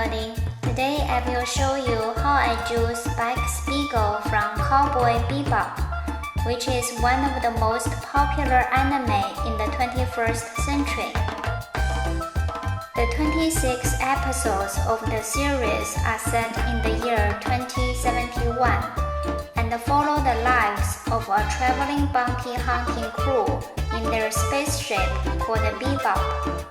everybody! Today I will show you how I drew Spike Spiegel from Cowboy Bebop, which is one of the most popular anime in the 21st century. The 26 episodes of the series are set in the year 2071 and follow the lives of a traveling bounty hunting crew in their spaceship called Bebop.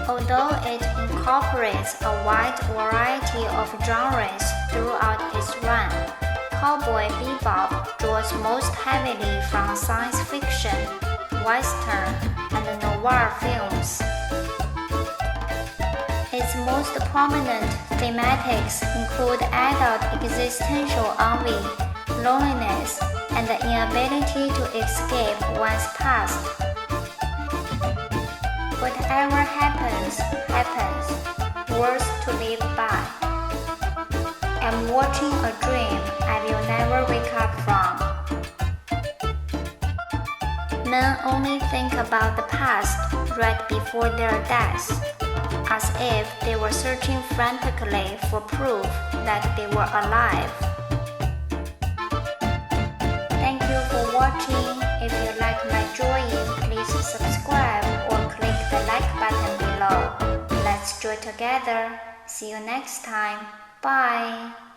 Although it incorporates a wide variety of genres throughout its run, Cowboy Bebop draws most heavily from science fiction, western, and noir films. Its most prominent thematics include adult existential envy, loneliness, and the inability to escape one's past. Whatever happens, happens. Words to live by. I'm watching a dream I will never wake up from. Men only think about the past right before their deaths, as if they were searching frantically for proof that they were alive. Thank you for watching. If you like my drawing, please subscribe or click the like button below. Let's draw together. See you next time. Bye.